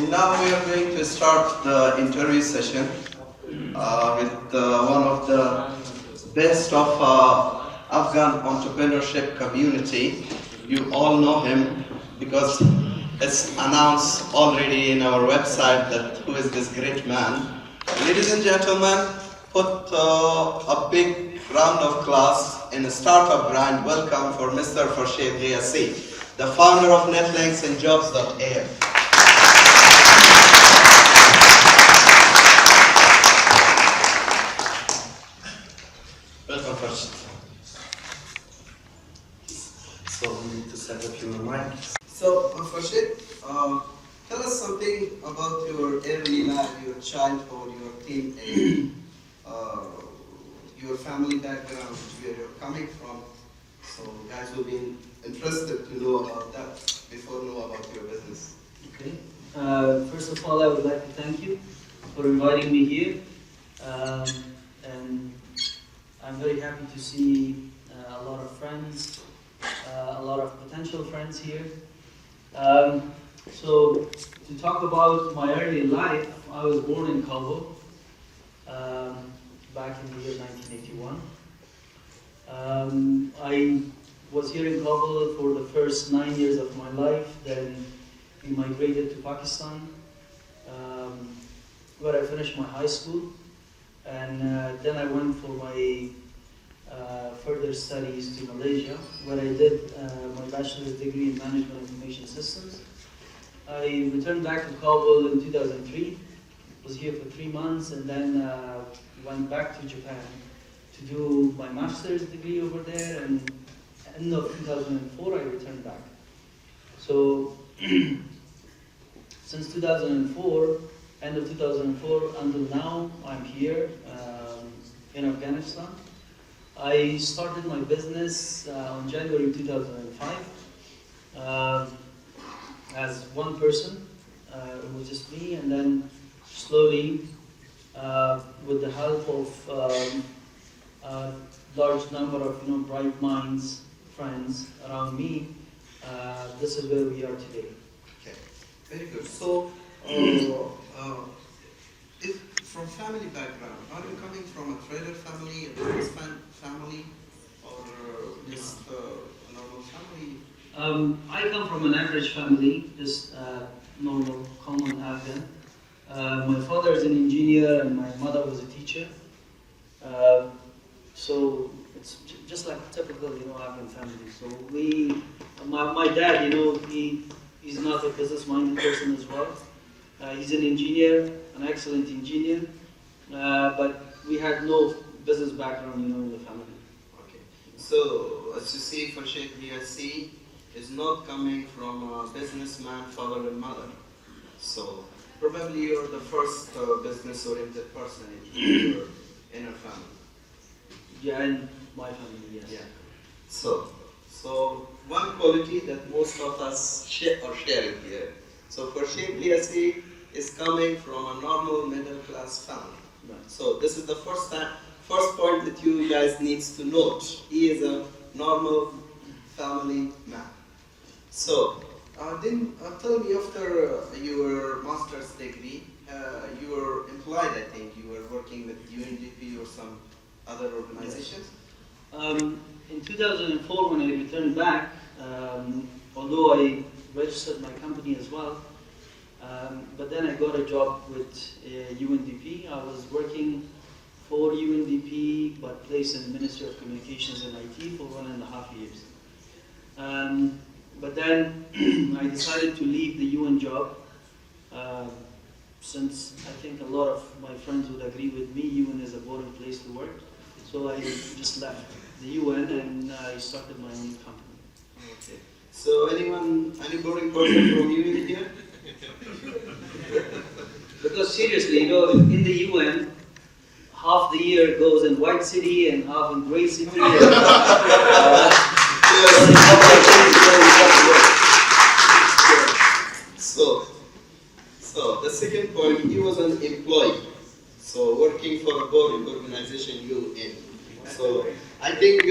now we are going to start the interview session with one of the best of Afghan entrepreneurship community. You all know him because it's announced already in our website that who is this great man. Ladies and gentlemen, put a big round of applause in a startup grind. Welcome for Mr. FARSHID GHYASI, the founder of Netlinks and Jobs.am. Welcome, FARSHID. So we need to set up your mic. So, FARSHID, tell us something about your early life, your childhood, your teenage, your family background, where you're coming from. So, guys will be interested to know about that before know about your business. Okay. First of all, I would like to thank you for inviting me here, and I'm very happy to see a lot of friends, a lot of potential friends here. So, to talk about my early life, I was born in Kabul back in the year 1981. I was here in Kabul for the first 9 years of my life. Then we migrated to Pakistan, where I finished my high school, and then I went for my further studies to Malaysia, where I did my bachelor's degree in management information systems. I returned back to Kabul in 2003, was here for 3 months, and then went back to Japan to do my master's degree over there, and end of 2004 I returned back. So since 2004, end of 2004 until now, I'm here in Afghanistan. I started my business on January 2005 as one person. It was just me, and then slowly, with the help of a large number of bright minds, friends around me, this is where we are today. Okay, very good. So, if from family background, are you coming from a trader family, a businessman family, or just a normal family? I come from an average family, just normal, common Afghan. My father is an engineer and my mother was a teacher. So it's just like a typical, Afghan family. So my dad, he's not a business-minded person as well. He's an engineer, an excellent engineer, but we had no business background, in the family. Okay. So as you see, FARSHID GHYASI is not coming from a businessman, father and mother. So probably you're the first business-oriented person in your inner family. Yeah, in my family, yes. Yeah. So one quality that most of us share it here. So FARSHID GHYASI is coming from a normal middle-class family. Right. So this is the first point that you guys needs to note. He is a normal family man. So then tell me, after your master's degree, you were employed, I think. You were working with UNDP or some other organizations? Yes. In 2004, when I returned back, although I registered my company as well, but then I got a job with UNDP. I was working for UNDP, but placed in the Ministry of Communications and IT for 1.5 years. But then I decided to leave the UN job, since I think a lot of my friends would agree with me, UN is a boring place to work. So I just left the UN and I started my own company. Okay. So any boring person from UN here? Because seriously, in the UN, half the year goes in White City and half in Grey City. So the second point, he was an employee, so working for a boring organization, UN. So I think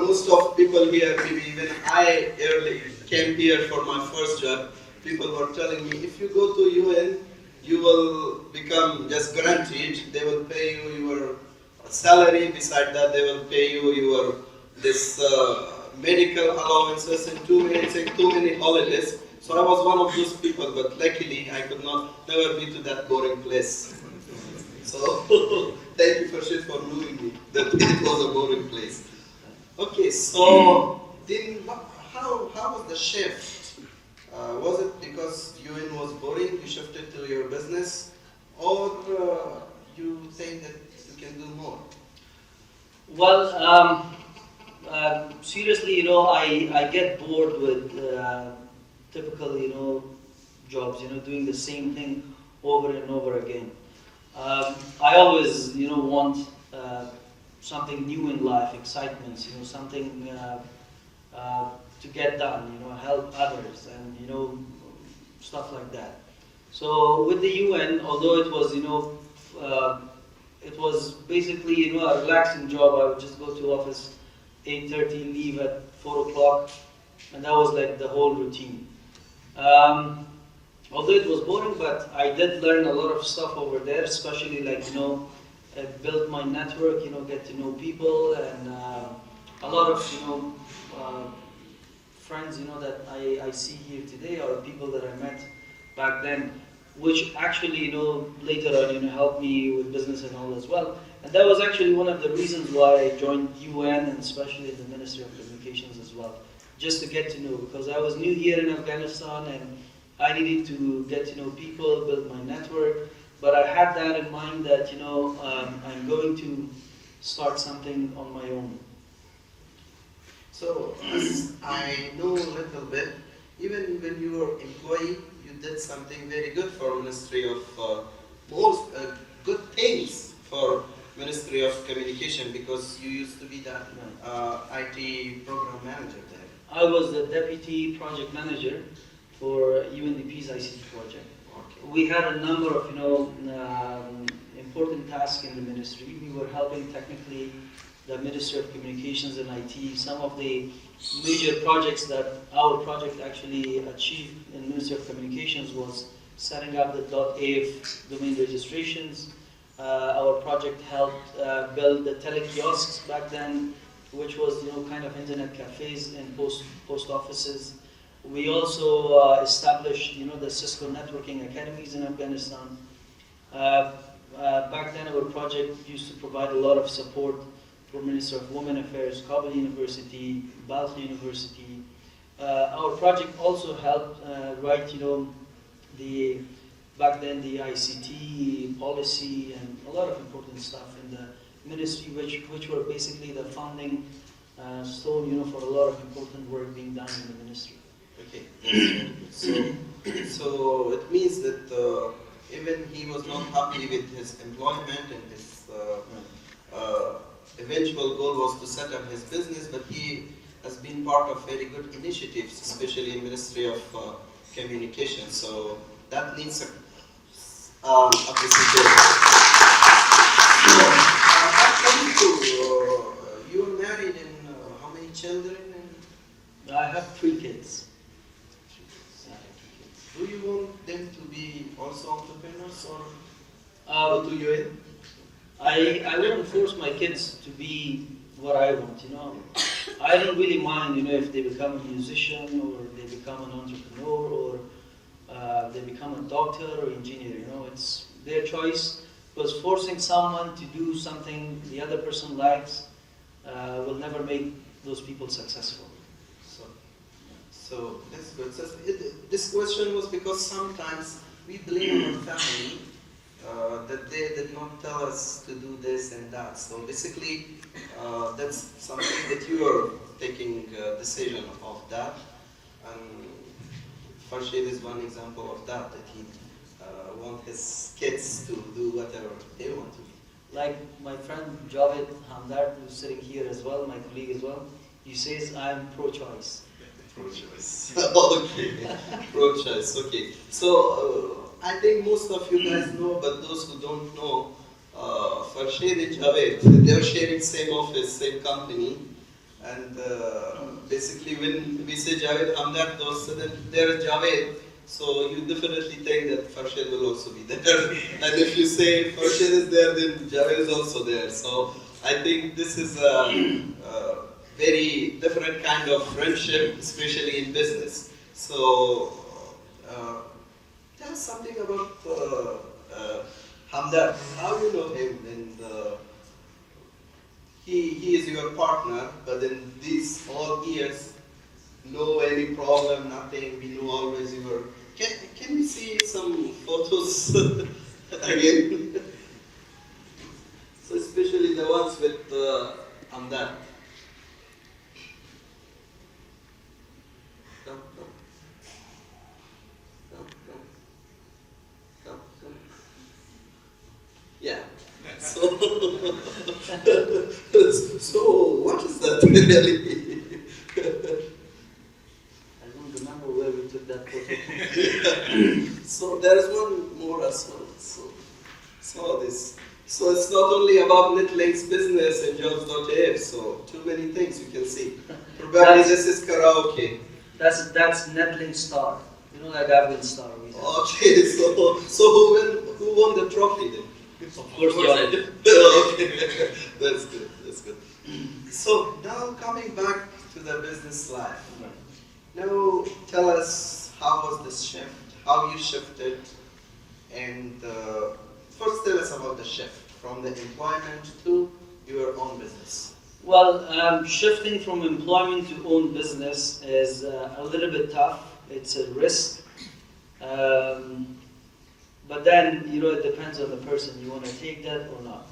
most of people here, maybe even I early came here for my first job, people were telling me, if you go to UN, you will become just guaranteed. They will pay you your salary. Beside that, they will pay you your this medical allowances and too many holidays. So I was one of those people, but luckily I could never be to that boring place. So thank you Farshid for knowing me that it was a boring place. Okay, so then how was the shift? Was it because UN was boring, you shifted to your business, or you think that you can do more? Well, seriously, I get bored with typical, jobs, doing the same thing over and over again. I always, want something new in life, excitements, something to get done, help others, and stuff like that. So with the UN, although it was, it was basically, a relaxing job. I would just go to office 8:30, leave at 4 o'clock, and that was like the whole routine. Although it was boring, but I did learn a lot of stuff over there, especially like, build my network, get to know people, and a lot of, friends, that I see here today are people that I met back then, which actually, later on, helped me with business and all as well. And that was actually one of the reasons why I joined UN and especially the Ministry of Communications as well, just to get to know, because I was new here in Afghanistan and I needed to get to know people, build my network, but I had that in mind that, I'm going to start something on my own. So, as I know a little bit, even when you were employee, you did something very good for Ministry of most good things for Ministry of Communication, because you used to be the IT program manager there. I was the deputy project manager for UNDP's ICT project. Okay. We had a number of important tasks in the ministry. We were helping technically the Ministry of Communications and IT. Some of the major projects that our project actually achieved in Ministry of Communications was setting up the .af domain registrations. Our project helped build the telekiosks back then, which was kind of internet cafes in post offices. We also established the Cisco networking academies in Afghanistan. Back then our project used to provide a lot of support for Minister of Women Affairs, Kabul University, Bachelor University. Our project also helped write back then the ICT policy and a lot of important stuff in the ministry, which were basically the founding stone for a lot of important work being done in the ministry. Okay, so it means that even he was not happy with his employment and his eventual goal was to set up his business, but he has been part of very good initiatives, especially in Ministry of Communication. So that needs appreciation. You are married and how many children? I have 3 kids. Do you want them to be also entrepreneurs or go to UN? I wouldn't force my kids to be what I want, I don't really mind, if they become a musician or they become an entrepreneur or they become a doctor or engineer, it's their choice, because forcing someone to do something the other person likes will never make those people successful. So that's good. So this question was because sometimes we blame our family that they did not tell us to do this and that. So basically, that's something that you are taking decision of that. And Farshid is one example of that he wants his kids to do whatever they want to be. Like my friend Javed Hamdard, who's sitting here as well, my colleague as well, he says I'm pro-choice. Pro-choice. Okay, pro-choice. Okay. So I think most of you guys know, but those who don't know, Farshid and Javed, they're sharing same office, same company, and basically when we say Javed Hamdard, there is Javed. So you definitely think that Farshid will also be there. And if you say Farshid is there, then Javed is also there. So I think this is a very different kind of friendship, especially in business. So tell us something about Hamdard. How you know him? And he is your partner, but in these all years, no any problem, nothing. We know always you were. Can we see some photos again? So especially the ones with Hamdard. Come, come. Come, come. Come, come. Yeah. So, so what is that really? I don't remember where we took that photo. So there is one more as well. So this. So it's not only about Netlink's business and jobs.af. So too many things you can see. Probably this is karaoke. That's Netlink Star. You know that Afghan Star. Okay. So who won the trophy then? Of course, yeah. Okay, that's good. That's good. So now coming back to the business life. Now tell us how was this shift? How you shifted, and first tell us about the shift from the employment to your own business. Well, shifting from employment to own business is a little bit tough. It's a risk. But then, it depends on the person. You want to take that or not.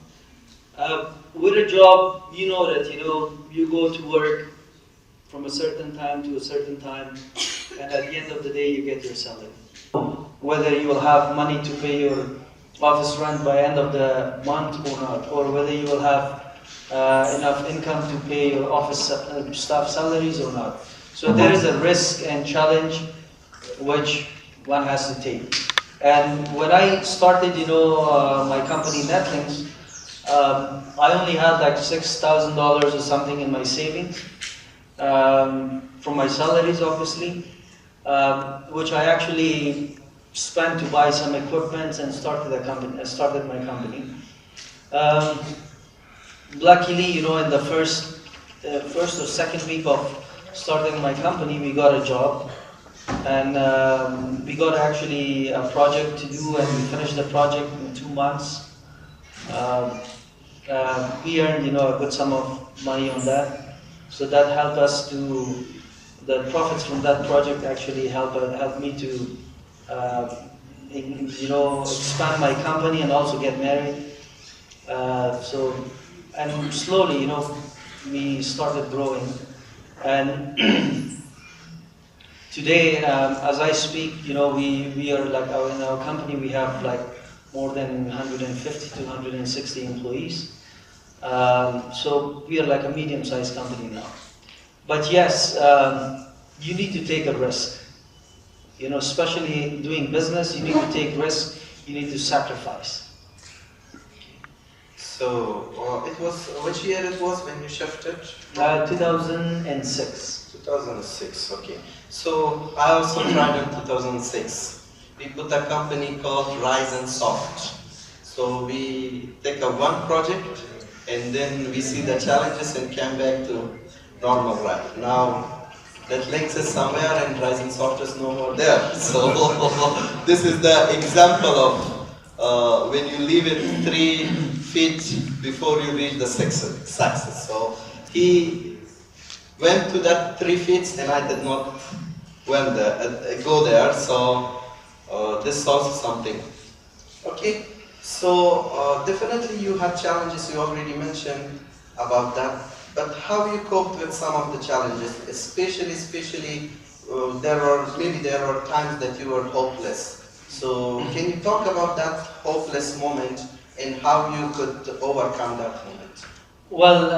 With a job, you know that, you go to work from a certain time to a certain time, and at the end of the day, you get your salary. Whether you will have money to pay your office rent by end of the month or not, or whether you will have enough income to pay your office staff salaries or not. So there is a risk and challenge which one has to take. And when I started, my company Netlinks, I only had like $6,000 or something in my savings from my salaries, obviously, which I actually spent to buy some equipment and started my company. Luckily, in the first or second week of starting my company, we got a job. And we got actually a project to do, and we finished the project in 2 months. We earned, a good sum of money on that. So that helped us the profits from that project actually helped me to, expand my company and also get married. And slowly, we started growing. And today, as I speak, we are like in our company we have like more than 150 to 160 employees. So we are like a medium-sized company now. But yes, you need to take a risk. Especially doing business, you need to take risk. You need to sacrifice. So it was which year it was when you shifted? 2006. 2006. Okay. So I also tried in 2006. We put a company called Rise and Soft. So we take a one project and then we see the challenges and came back to normal life. Now that links is somewhere and Rise and Soft is no more there. So this is the example of when you leave it 3 feet before you reach the success. So he went to that 3 feet and I did not go there. So this is also something. Okay, so definitely you had challenges, you already mentioned about that. But how you coped with some of the challenges, especially there were times that you were hopeless. So can you talk about that hopeless moment and how you could overcome that moment? Well,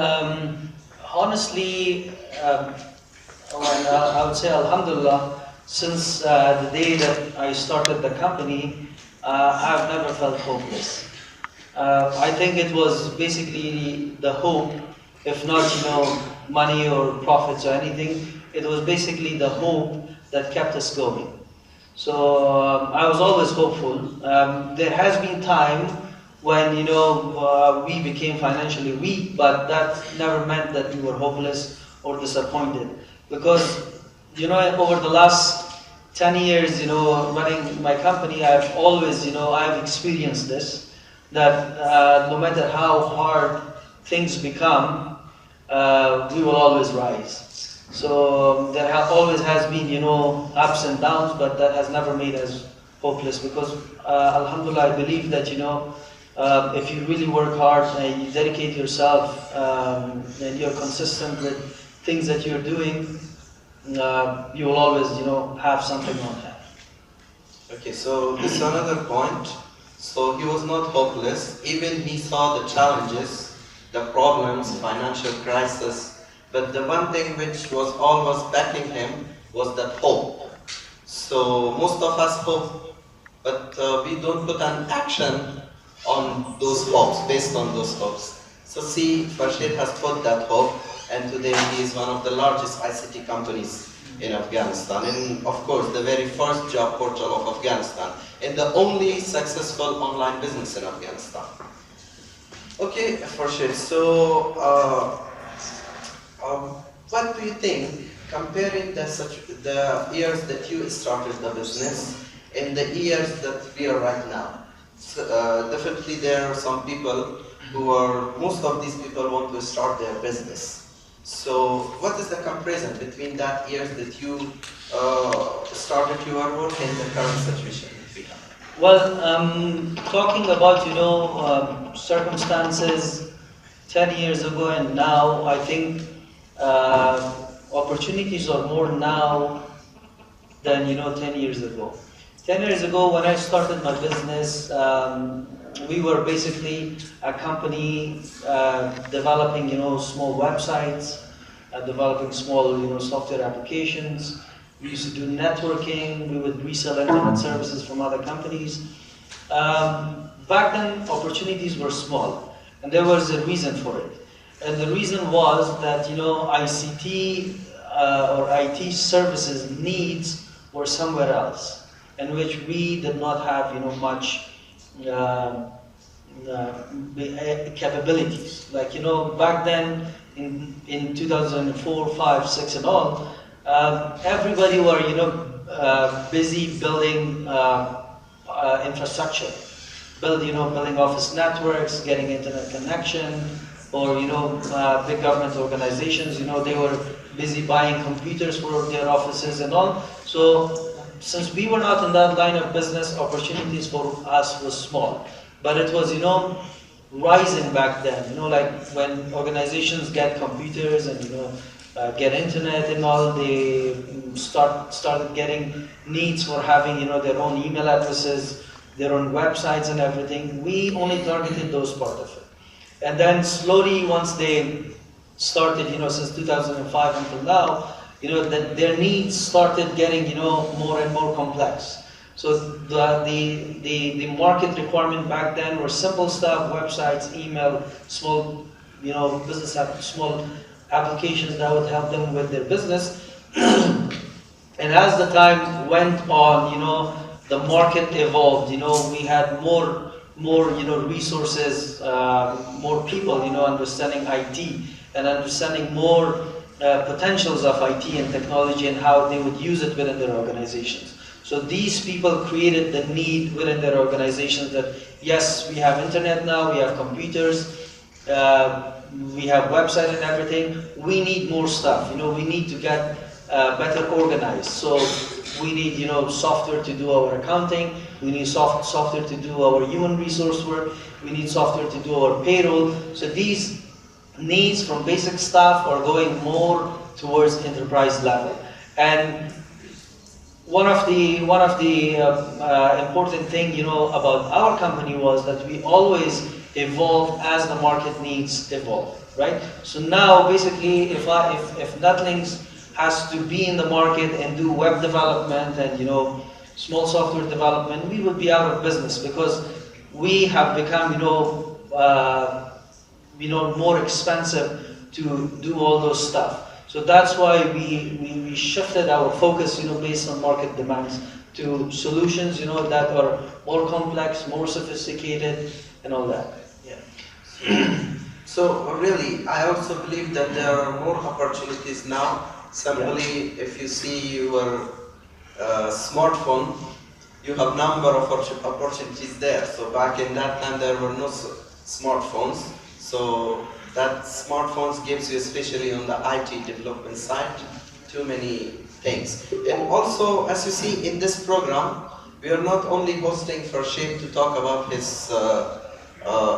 honestly, I would say Alhamdulillah, since the day that I started the company, I've never felt hopeless. I think it was basically the hope, if not money or profits or anything, it was basically the hope that kept us going. So I was always hopeful. There has been time when we became financially weak, but that never meant that we were hopeless or disappointed, because over the last 10 years, running my company, I've always, I've experienced this, that no matter how hard things become, we will always rise. So there always has been, ups and downs, but that has never made us hopeless, because Alhamdulillah, I believe that, if you really work hard and you dedicate yourself, and you're consistent with things that you're doing, you will always, have something on hand. Okay, so this is another point. So he was not hopeless. Even he saw the challenges, the problems, financial crisis. But the one thing which was always backing him was that hope. So most of us hope, but we don't put an action on those hopes, based on those hopes. So see, Farshid has put that hope, and today he is one of the largest ICT companies in Afghanistan, and of course the very first job portal of Afghanistan, and the only successful online business in Afghanistan. Okay, Farshid, so what do you think, comparing the years that you started the business and the years that we are right now? So, definitely there are some people most of these people want to start their business. So what is the comparison between that years that you started your work and the current situation that we have? Well, talking about, circumstances 10 years ago and now, I think opportunities are more now than, 10 years ago. 10 years ago, when I started my business, we were basically a company developing, small websites, developing small, software applications. We used to do networking. We would resell internet services from other companies. Back then, opportunities were small, and there was a reason for it. And the reason was that, ICT or IT services needs were somewhere else, in which we did not have, much capabilities. Like, back then in 2004, 5, 6 and all, everybody were, busy building infrastructure, building office networks, getting internet connection, or, big government organizations, they were busy buying computers for their offices and all. So since we were not in that line of business, opportunities for us was small. But it was, rising back then, like when organizations get computers and, get internet and all, they started getting needs for having, their own email addresses, their own websites and everything. We only targeted those part of it. And then slowly, once they started, since 2005 until now, their needs started getting, more and more complex. So the market requirement back then were simple stuff: websites, email, small, business small applications that would help them with their business. And as the time went on, the market evolved. We had more resources, more people, understanding IT and understanding more potentials of IT and technology and how they would use it within their organizations. So these people created the need within their organizations that, yes, we have internet now, we have computers, we have website and everything. We need more stuff. We need to get better organized. So we need, software to do our accounting. We need software to do our human resource work. We need software to do our payroll. So these needs from basic staff are going more towards enterprise level. And one of the important thing, about our company was that we always evolve as the market needs evolve, right? So now, basically, if Netlinks has to be in the market and do web development and small software development, we would be out of business, because we have become more expensive to do all those stuff. So that's why we shifted our focus, based on market demands to solutions, that are more complex, more sophisticated, and all that. Yeah. So really, I also believe that there are more opportunities now. Simply, if you see your smartphone, you have number of opportunities there. So back in that time, there were no smartphones. So that smartphones gives you, especially on the IT development side, too many things. And also, as you see in this program, we are not only hosting Farshid to talk about his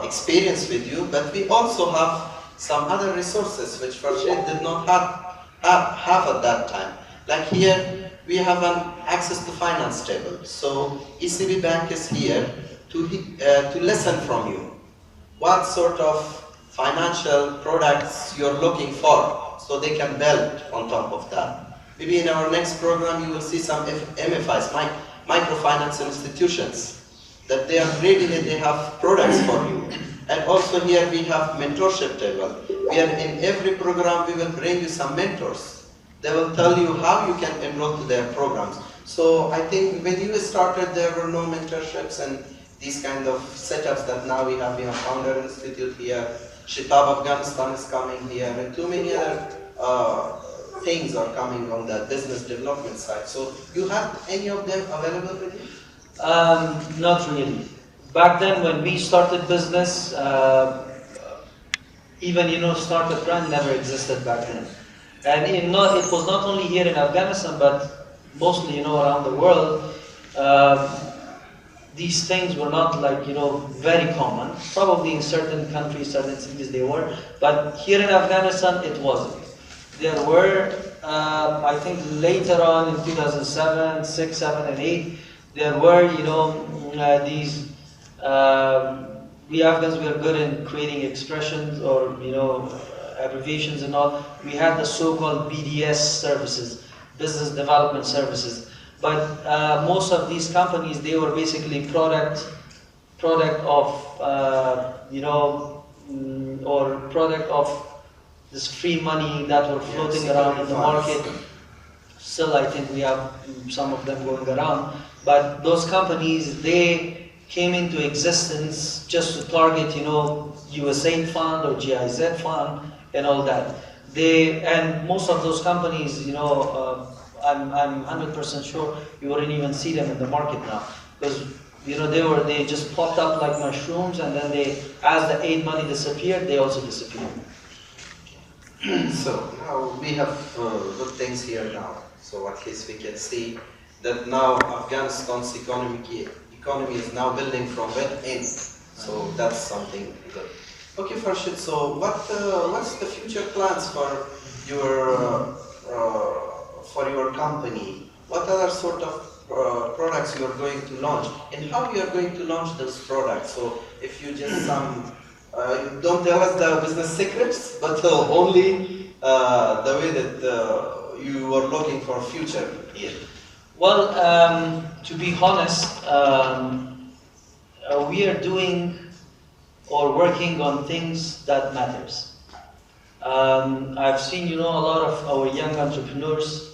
experience with you, but we also have some other resources which Farshid did not have at that time. Like here, we have an access to finance table. So ECB Bank is here to listen from you. What sort of financial products you're looking for, so they can build on top of that. Maybe in our next program, you will see some MFIs, microfinance institutions, that they are ready and they have products for you. And also here we have mentorship table. In every program we will bring you some mentors. They will tell you how you can enroll to their programs. So I think when you started, there were no mentorships and these kind of setups that now we have. We have Founder Institute here, Shitab Afghanistan is coming here, and too many other things are coming on the business development side. So you have any of them available with you? Not really. Back then when we started business, even startup brand never existed back then. And it was not only here in Afghanistan, but mostly around the world. These things were not very common. Probably in certain countries, certain cities they were, but here in Afghanistan it wasn't. There were, I think later on in 2007, 6, 7, and 8, there were, these, we Afghans were good in creating expressions or, abbreviations and all. We had the so-called BDS services, business development services. But most of these companies, they were basically product of, or product of this free money that were floating around in the market. Still, I think we have some of them going around. But those companies, they came into existence just to target, USAID fund or GIZ fund and all that. And most of those companies, I'm 100% sure you wouldn't even see them in the market now, because they just popped up like mushrooms, and then as the aid money disappeared, they also disappeared. So now we have good things here now. So at least we can see that now Afghanistan's economy is now building from within. So that's something good. Okay, Farshid. So what's the future plans for your company? What other sort of products you are going to launch, and how you are going to launch those products? So if you just don't tell us the business secrets, but only the way that you are looking for future here. Well, to be honest, we are doing or working on things that matters. I've seen, a lot of our young entrepreneurs.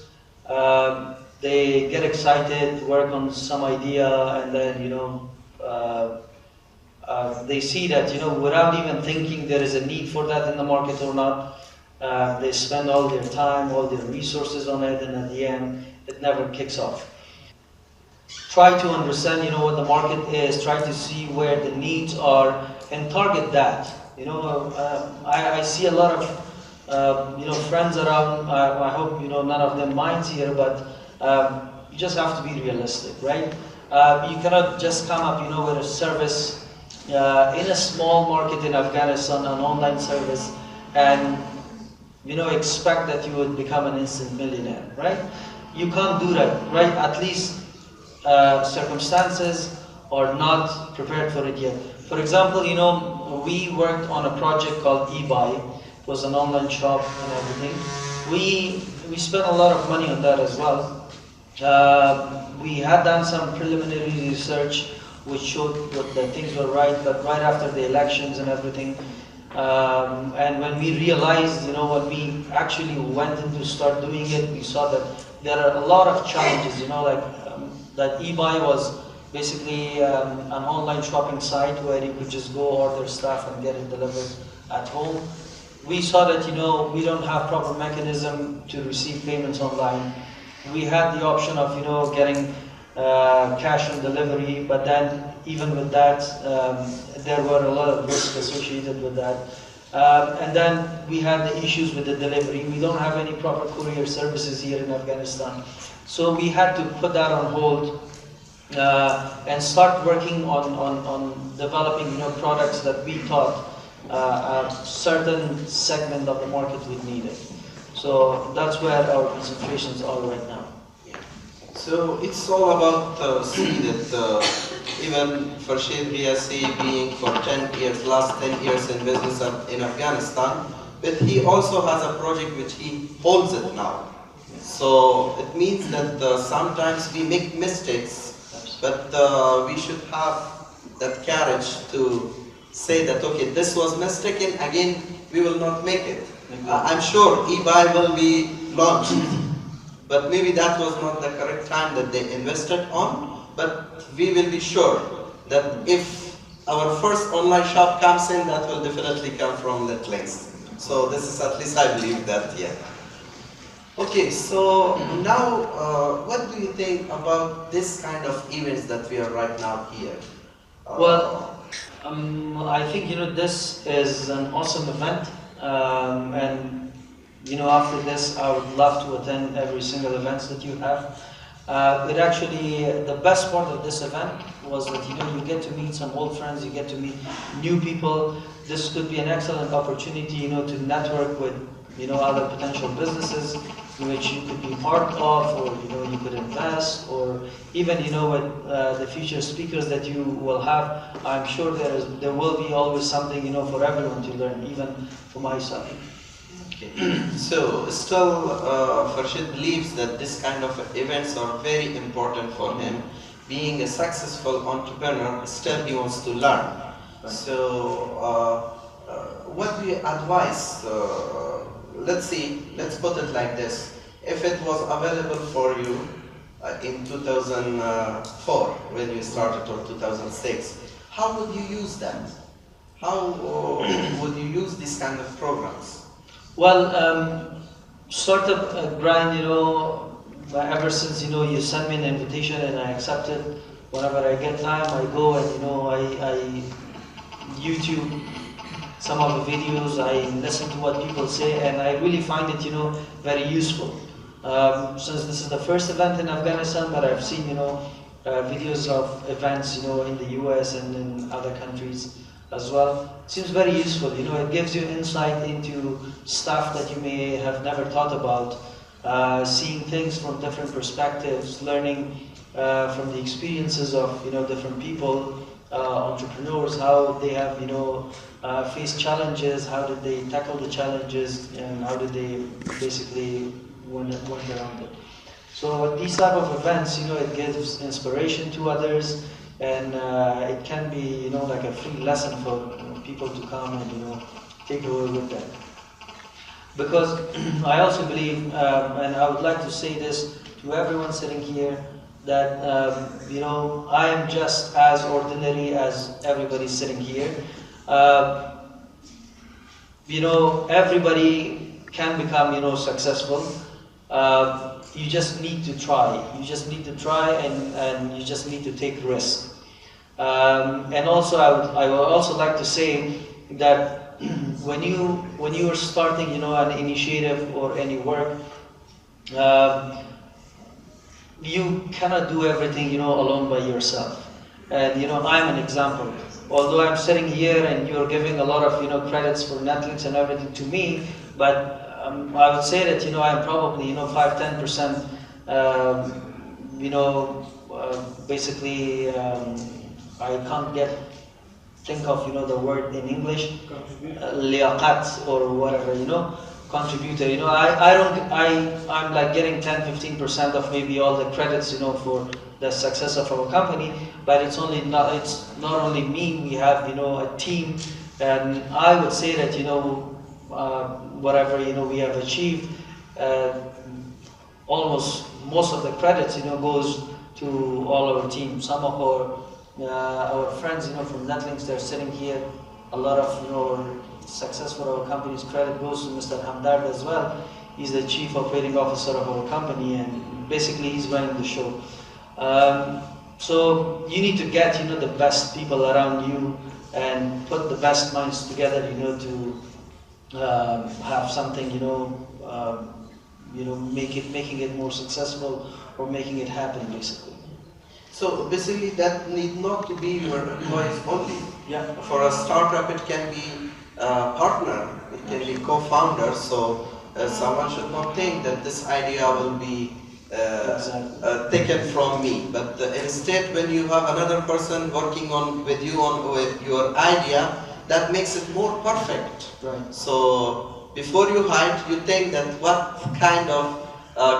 They get excited, work on some idea, and then they see that without even thinking there is a need for that in the market or not. They spend all their time, all their resources on it, and at the end, it never kicks off. Try to understand, what the market is. Try to see where the needs are and target that. I see a lot of friends around. I hope none of them minds here, but you just have to be realistic, right? You cannot just come up, with a service in a small market in Afghanistan, an online service, and expect that you would become an instant millionaire, right? You can't do that, right? At least circumstances are not prepared for it yet. For example, we worked on a project called eBuy. It was an online shop and everything. We spent a lot of money on that as well. We had done some preliminary research which showed that things were right, but right after the elections and everything, And when we realized, when we actually went into start doing it, we saw that there are a lot of challenges, like that eBuy was basically an online shopping site where you could just go order stuff and get it delivered at home. We saw that, we don't have proper mechanism to receive payments online. We had the option of, getting cash on delivery, but then even with that, there were a lot of risks associated with that. And then we had the issues with the delivery. We don't have any proper courier services here in Afghanistan. So we had to put that on hold and start working on developing products that we thought a certain segment of the market would need it. So that's where our concentrations are right now. So it's all about see that even Farshid Ghayasi being for 10 years, last 10 years in business in Afghanistan, but he also has a project which he holds it now. So it means that sometimes we make mistakes, but we should have that courage to say that, okay, this was mistake and again we will not make it. I'm sure eBuy will be launched. But maybe that was not the correct time that they invested on, but we will be sure that if our first online shop comes in, that will definitely come from that place. So this is, at least I believe that, yeah. Okay, so now what do you think about this kind of events that we are right now here? I think, this is an awesome event, and after this, I would love to attend every single event that you have. The best part of this event was that, you get to meet some old friends, you get to meet new people. This could be an excellent opportunity, to network with, other potential businesses which you could be part of, or, you could invest, or even, with the future speakers that you will have. I'm sure there will be always something, for everyone to learn, even for myself. Okay. So still Farshid believes that this kind of events are very important for him. Being a successful entrepreneur, still he wants to learn. So what do you advise? Let's put it like this. If it was available for you in 2004 when you started, or 2006, how would you use that? How would you use these kind of programs? Well, sort of grind, ever since, you sent me an invitation and I accept it. Whenever I get time, I go and, I YouTube some of the videos, I listen to what people say, and I really find it, very useful. Since this is the first event in Afghanistan, but I've seen, videos of events, in the US and in other countries as well. It seems very useful, it gives you insight into stuff that you may have never thought about, seeing things from different perspectives, learning from the experiences of, different people, entrepreneurs, how they have, faced challenges, how did they tackle the challenges, and how did they basically went around it. So these type of events, it gives inspiration to others, and it can be, like a free lesson for people to come and, take away with them. Because I also believe, and I would like to say this to everyone sitting here, that I am just as ordinary as everybody sitting here. Everybody can become, successful. You just need to try. You just need to try, and you just need to take risks. And also, I would also like to say that when you are starting, an initiative or any work, you cannot do everything, alone by yourself. And I'm an example. Although I'm sitting here and you're giving a lot of credits for Netflix and everything to me, but I would say that I'm probably 5-10%. Basically, I can't think of the word in English, liaqat or whatever, contributor. I'm like getting 10-15% of maybe all the credits, for the success of our company. But it's not only me. We have a team And I would say that, whatever, we have achieved, almost most of the credits, goes to all our team. Some of our friends, from Netlinks, they're sitting here. A lot of, success for our company's credit goes to Mr. Hamdard as well. He's the chief operating officer of our company, and basically he's running the show. So you need to get, the best people around you and put the best minds together, to have something, making it more successful or making it happen, basically. So basically that need not to be your employees only. Yeah. For a startup it can be a partner, it can be co-founder, so someone should not think that this idea will be taken from me. But instead, when you have another person working with your idea, that makes it more perfect. Right. So before you hide, you think that what kind of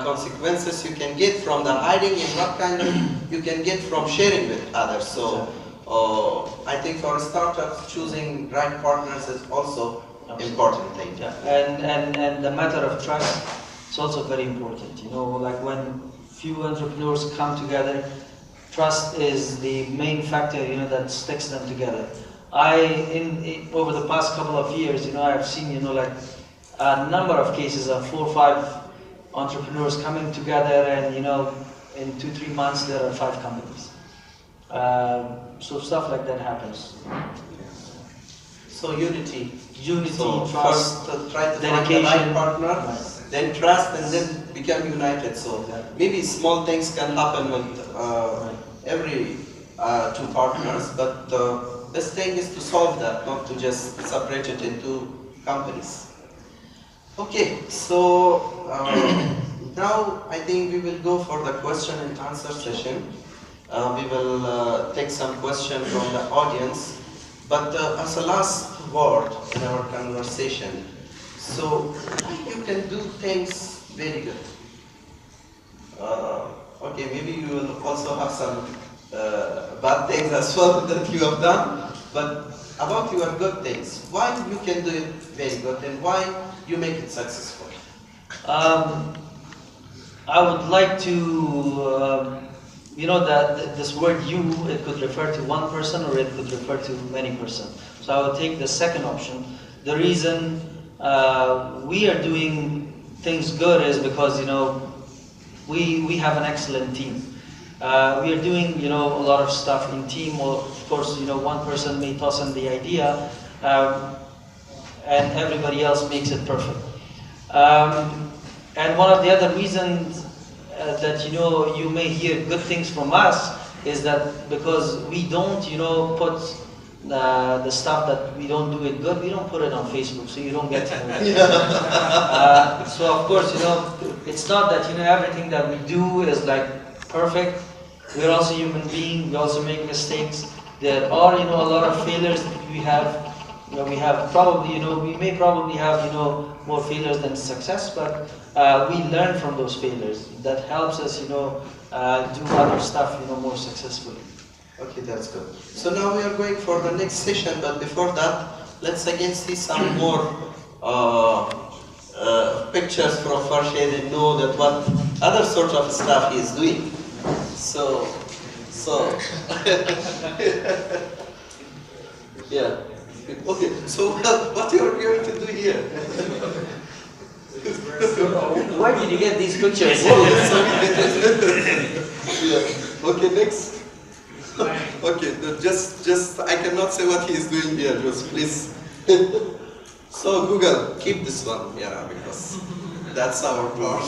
consequences you can get from the hiding and what kind of you can get from sharing with others. So I think for startups, choosing right partners is also important thing. Yeah. And the matter of trust, it's also very important. Like when few entrepreneurs come together, trust is the main factor, that sticks them together. Over the past couple of years, I've seen, like a number of cases of 4 or 5 entrepreneurs coming together, and in 2-3 months there are 5 companies. So stuff like that happens. So unity, so trust, first try to dedication, find the right partner, then trust, and then become united. So maybe small things can happen with every 2 partners, but the best thing is to solve that, not to just separate it into companies. Okay, so now I think we will go for the question and answer session. We will take some questions from the audience, but as a last word in our conversation, so you can do things very good. Okay, maybe you will also have some bad things as well that you have done, but about your good things, why you can do it very good and why you make it successful? I would like to, this word "you," it could refer to one person or it could refer to many persons. So I would take the second option. The reason we are doing things good is because, we have an excellent team. We are doing, a lot of stuff in team. Well, of course, one person may toss in the idea, and everybody else makes it perfect. And one of the other reasons that you may hear good things from us is that because we don't put the stuff that we don't do it good, we don't put it on Facebook, so you don't get to know it. So of course, it's not that everything that we do is like perfect. We're also human beings. We also make mistakes. There are a lot of failures that we have. We have probably we may probably have more failures than success, but we learn from those failures. That helps us do other stuff more successfully. Okay, that's good. So now we are going for the next session, but before that, let's again see some more pictures from Farshid and know that what other sort of stuff he is doing. So yeah. Okay, so what you are going to do here? Where did you get these pictures? Yeah. Okay, next. Okay, just I cannot say what he is doing here. Just please. So Google, keep this one, because that's our part.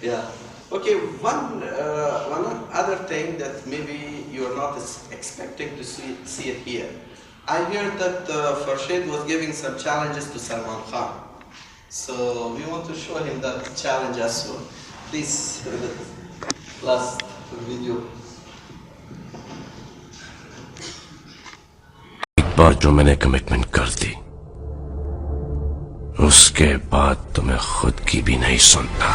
Yeah. Okay, one other thing that maybe you are not expecting to see it here. I heard that Farshid was giving some challenges to Salman Khan. So we want to show him that challenge as well. Please, last video. एक बार जो मैंने commitment कर दी, उसके बाद तो मैं खुद की भी नहीं सुनता.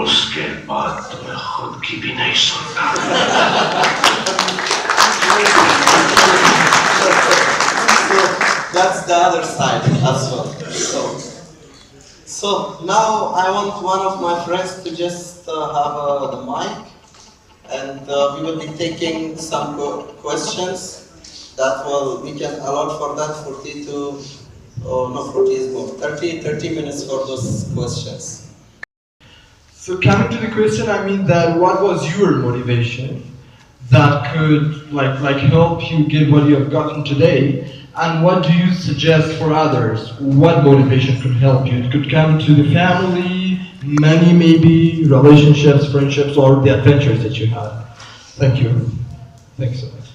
उसके बाद तो मैं So now I want one of my friends to just have the mic, and we will be taking some questions that we can allot for that 42, oh no, 40 is more, 30 minutes for those questions. So coming to the question, I mean that what was your motivation that could like help you get what you have gotten today? And what do you suggest for others? What motivation could help you? It could come to the family, money maybe, relationships, friendships, or the adventures that you had. Thank you. Thanks so much.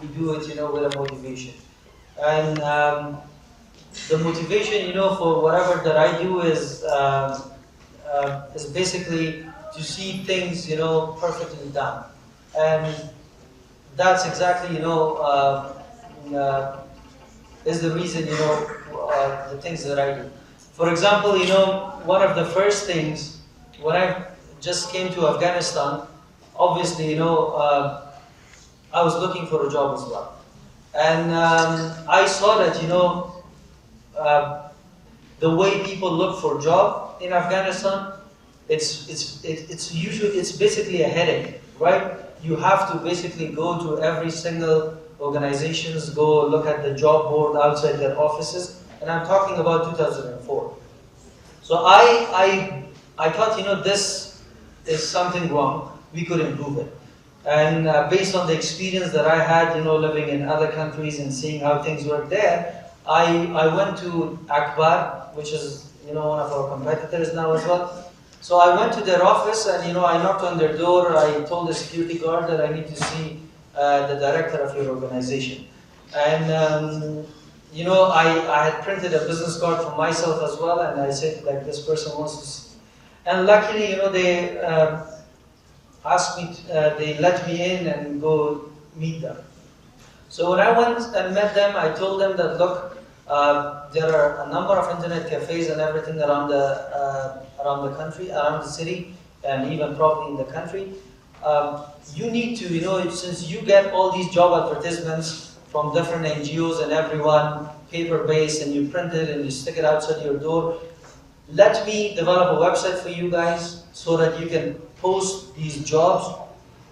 We do it, with a motivation. And the motivation, for whatever that I do is basically to see things, perfectly done. And that's exactly, is the reason, the things that I do. For example, one of the first things, when I just came to Afghanistan, obviously, I was looking for a job as well. And I saw that, the way people look for a job in Afghanistan, it's basically a headache, right? You have to basically go to every single organizations, go look at the job board outside their offices, and I'm talking about 2004. So I thought, this is something wrong, we could improve it. And based on the experience that I had, living in other countries and seeing how things work there, I went to Akbar, which is, one of our competitors now as well. So I went to their office and, I knocked on their door. I told the security guard that I need to see the director of your organization. And, I had printed a business card for myself as well, and I said, like, this person wants to see. And luckily, they asked me, they let me in and go meet them. So when I went and met them, I told them that, look, there are a number of internet cafes and everything around the country, around the city, and even probably in the country. You need to, since you get all these job advertisements from different NGOs and everyone, paper-based, and you print it and you stick it outside your door, let me develop a website for you guys so that you can post these jobs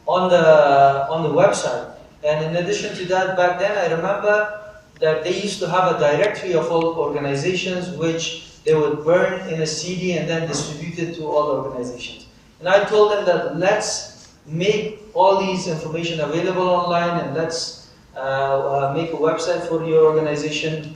on the website. And in addition to that, back then I remember that they used to have a directory of all organizations which they would burn in a CD and then distribute it to all organizations. And I told them that let's make all these information available online, and let's make a website for your organization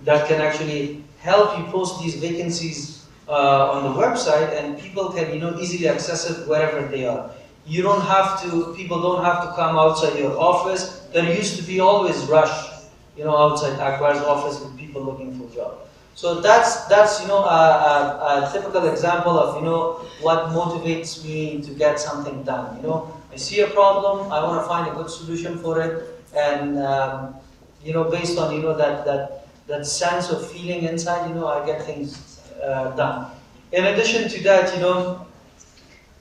that can actually help you post these vacancies on the website, and people can easily access it wherever they are. You don't have to, people don't have to come outside your office. There used to be always rush, outside Akbar's office with people looking for jobs. So that's a typical example of what motivates me to get something done. I see a problem, I want to find a good solution for it, and based on that sense of feeling inside, I get things done. In addition to that,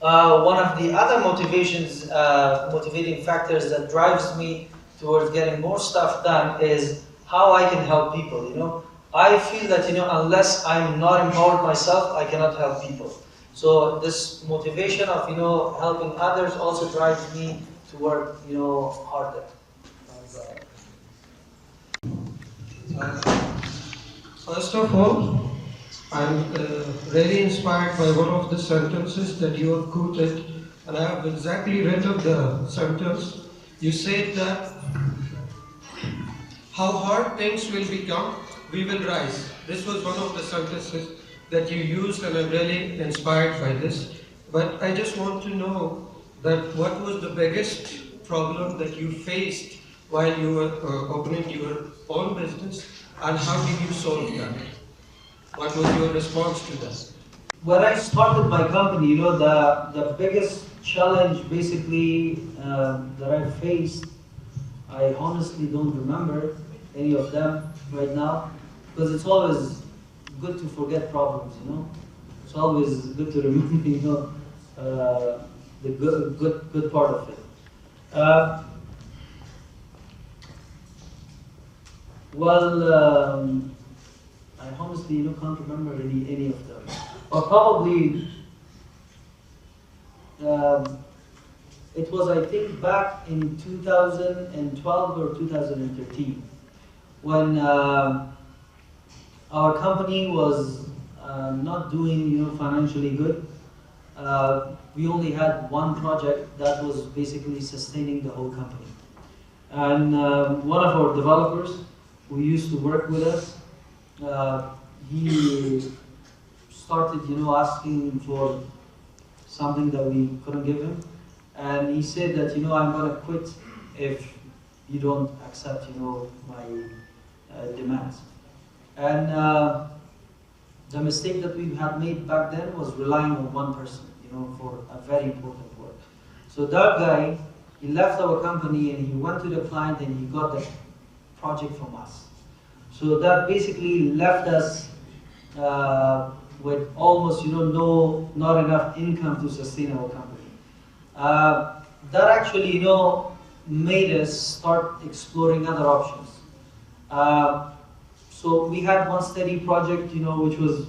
one of the other motivating factors that drives me towards getting more stuff done is how I can help people. I feel that unless I'm not empowered myself, I cannot help people. So this motivation of helping others also drives me to work harder. First of all, I'm really inspired by one of the sentences that you have quoted, and I have exactly read of the sentence. You said that how hard things will become, we will rise. This was one of the sentences that you used, and I'm really inspired by this. But I just want to know that what was the biggest problem that you faced while you were opening your own business, and how did you solve that? What was your response to that? When I started my company, the biggest challenge basically that I faced, I honestly don't remember any of them right now, because it's always good to forget problems, It's always good to remember, the good part of it. I honestly can't remember any of them. But probably it was, I think, back in 2012 or 2013 when our company was not doing financially good. We only had one project that was basically sustaining the whole company. And one of our developers who used to work with us, he started asking for something that we couldn't give him. And he said that, I'm going to quit if you don't accept, my demands. And the mistake that we had made back then was relying on one person, for a very important work. So that guy, he left our company and he went to the client and he got the project from us. So that basically left us with almost, not enough income to sustain our company. That actually, made us start exploring other options. So we had one steady project, which was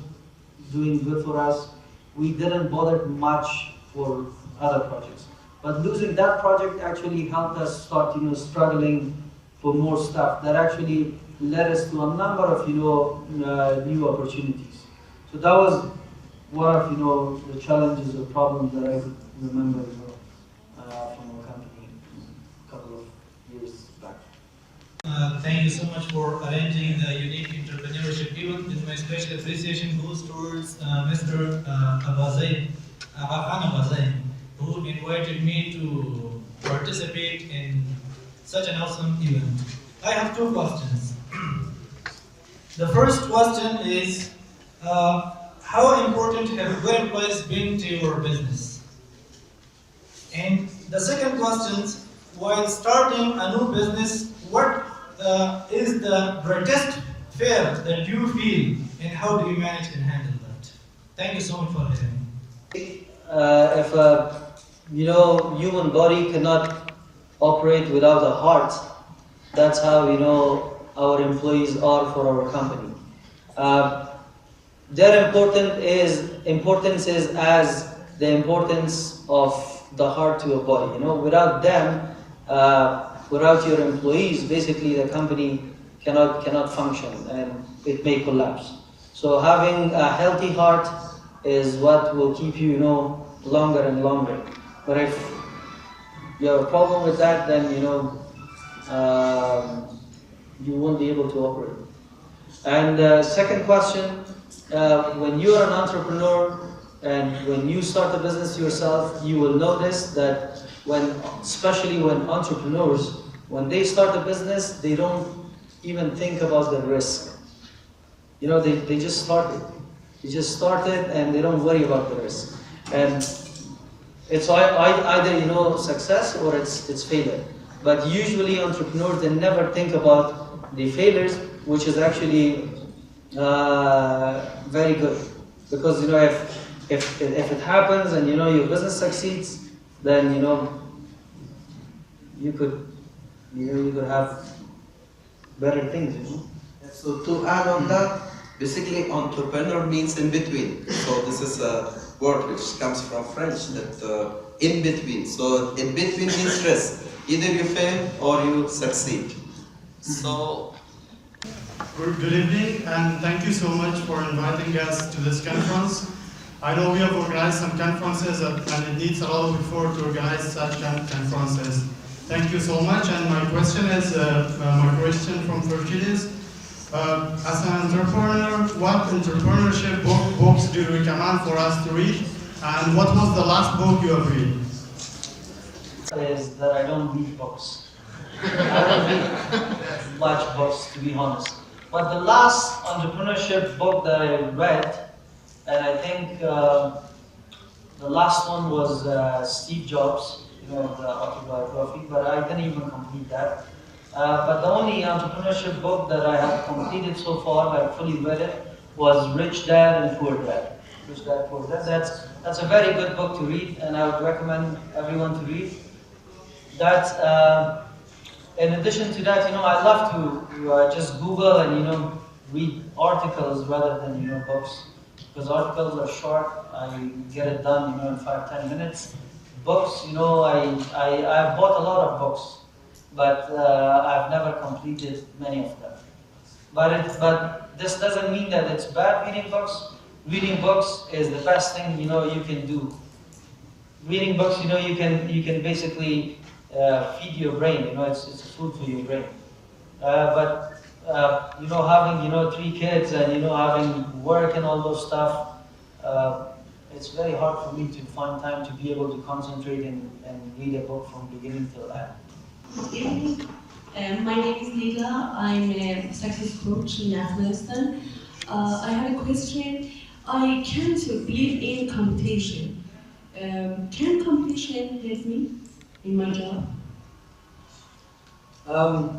doing good for us. We didn't bother much for other projects. But losing that project actually helped us start, struggling for more stuff. That actually led us to a number of, new opportunities. So that was one of, the challenges or problems that I could remember, from our company a couple of years back. Thank you so much for arranging the unique entrepreneurship event. With my special appreciation goes towards Mr. Abazain, who invited me to participate in such an awesome event. I have two questions. The first question is, how important have workplace been to your business? And the second question, while starting a new business, what is the greatest fear that you feel, and how do you manage and handle that? Thank you so much for having me. If a human body cannot operate without a heart, that's how our employees are for our company. Their importance is as the importance of the heart to a body. Without them, without your employees, basically the company cannot function and it may collapse. So having a healthy heart is what will keep you, longer and longer. But if you have a problem with that, then you won't be able to operate. And second question, when you are an entrepreneur and when you start a business yourself, you will notice that especially when entrepreneurs, when they start a business, they don't even think about the risk. They just start it. They just start it and they don't worry about the risk. And it's either success or it's failure. But usually entrepreneurs, they never think about the failures, which is actually very good. Because if it happens and your business succeeds, then you could have better things. So to add on that, basically entrepreneur means in between. So this is a word which comes from French, that in between. So in between means risk. Either you fail or you succeed. So good evening, and thank you so much for inviting us to this conference. I know we have organized some conferences and it needs a lot of effort to organize such conferences. Thank you so much. And my question from Farshid is, as an entrepreneur, what entrepreneurship books do you recommend for us to read? And what was the last book you have read? Is that I don't read books. I don't read much books, to be honest. But the last entrepreneurship book that I read, and I think the last one was Steve Jobs, the autobiography, but I didn't even complete that. But the only entrepreneurship book that I have completed so far, I fully read it, was Rich Dad and Poor Dad. Rich Dad, Poor Dad. That's a very good book to read, and I would recommend everyone to read. In addition to that, I love to just Google and read articles rather than books, because articles are short. I get it done in 5-10 minutes. Books, I've bought a lot of books, but I've never completed many of them. But this doesn't mean that it's bad reading books. Reading books is the best thing you can do. Reading books, you can basically feed your brain. It's food for your brain. But having 3 kids and having work and all those stuff, it's very hard for me to find time to be able to concentrate and read a book from beginning till end. Good evening. My name is Leila. I'm a success coach in Afghanistan. I have a question. I can't believe in competition. Can competition help me in my job? How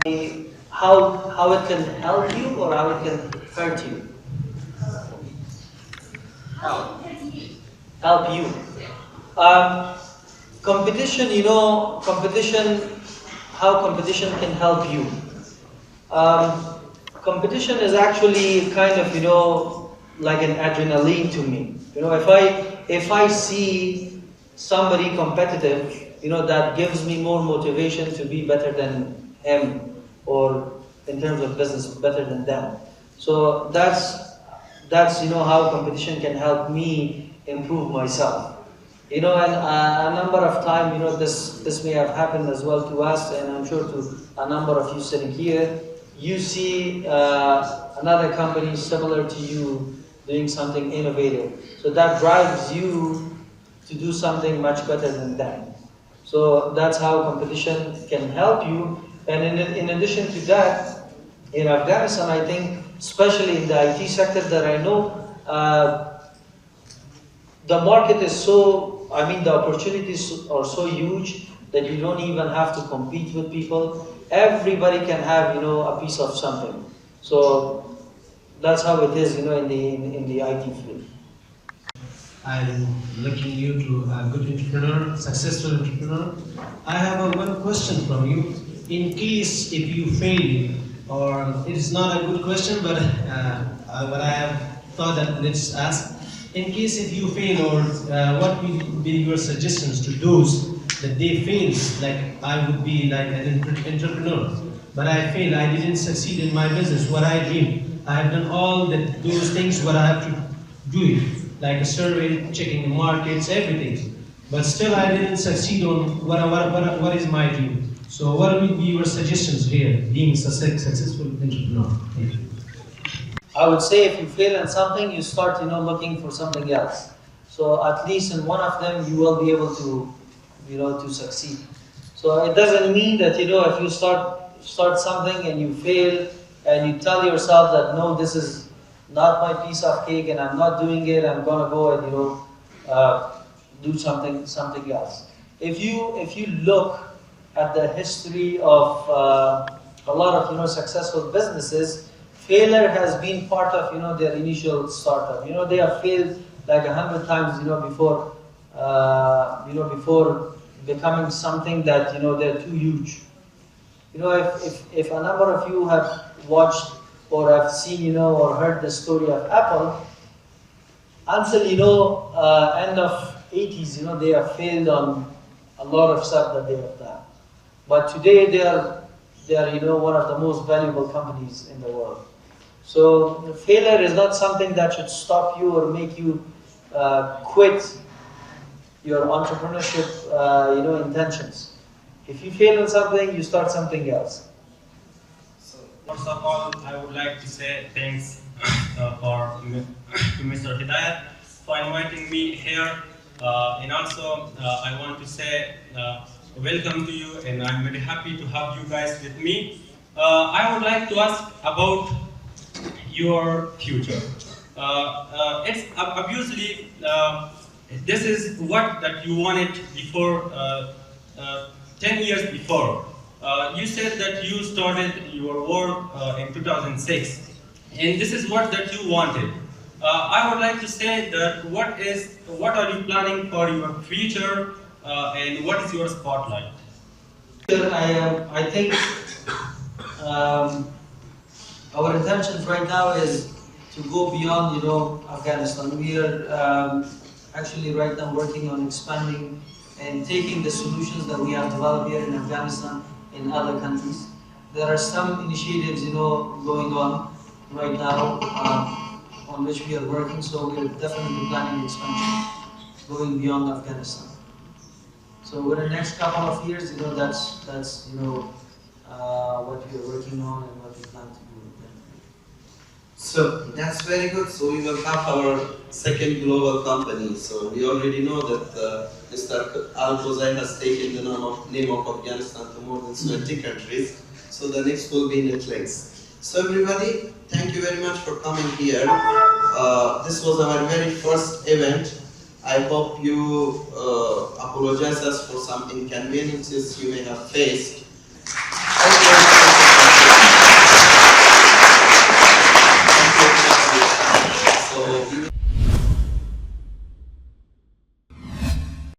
it can help you or how it can hurt you? Help you. Competition, how competition can help you. Competition is actually kind of, like an adrenaline to me. If I see somebody competitive, that gives me more motivation to be better than him, or in terms of business, better than them. So that's how competition can help me improve myself. And a number of times, this may have happened as well to us, and I'm sure to a number of you sitting here. You see another company similar to you doing something innovative. So that drives you to do something much better than them. So that's how competition can help you. And in addition to that, in Afghanistan, I think, especially in the IT sector that I know, the market is the opportunities are so huge that you don't even have to compete with people. Everybody can have, a piece of something. So that's how it is, in the IT field. I'm looking you to a good entrepreneur, successful entrepreneur. I have one question from you. In case if you fail, or it is not a good question, but I have thought that let's ask. In case if you fail, or what will be your suggestions to those that they fail? Like I would be like an entrepreneur, but I fail. I didn't succeed in my business. What I dream, I have done all those things. What I have to do it, like a survey, checking the markets, everything. But still, I didn't succeed on what is my dream. So, what will be your suggestions here, being a successful entrepreneur? Thank you. I would say if you fail in something, you start, looking for something else. So at least in one of them, you will be able to, to succeed. So it doesn't mean that, if you start something and you fail, and you tell yourself that no, this is not my piece of cake, and I'm not doing it. I'm gonna go and do something else. If you look at the history of a lot of successful businesses, failure has been part of their initial startup. They have failed like 100 times before before becoming something that they're too huge. If a number of you have watched or have seen or heard the story of Apple, until end of 80s they have failed on a lot of stuff that they have done. But today they are one of the most valuable companies in the world. So failure is not something that should stop you or make you quit your entrepreneurship intentions. If you fail in something, you start something else. So first of all, I would like to say thanks to Mr. Hidayat for inviting me here, and also I want to say welcome to you, and I'm very happy to have you guys with me. I would like to ask about your future. It's obviously this is what that you wanted before 10 years before. You said that you started your work in 2006, and this is what that you wanted. I would like to say that what are you planning for your future, and what is your spotlight? I think Our intention right now is to go beyond, Afghanistan. We are actually right now working on expanding and taking the solutions that we have developed here in Afghanistan in other countries. There are some initiatives, going on right now on which we are working. So we are definitely planning expansion going beyond Afghanistan. So over the next couple of years, that's what we are working on and what we plan to do. So that's very good. So we will have our second global company. So we already know that Mr. Al-Khuzai has taken the name of Afghanistan to more than 20 countries. So the next will be Netflix. So everybody, thank you very much for coming here. This was our very first event. I hope you apologize us for some inconveniences you may have faced.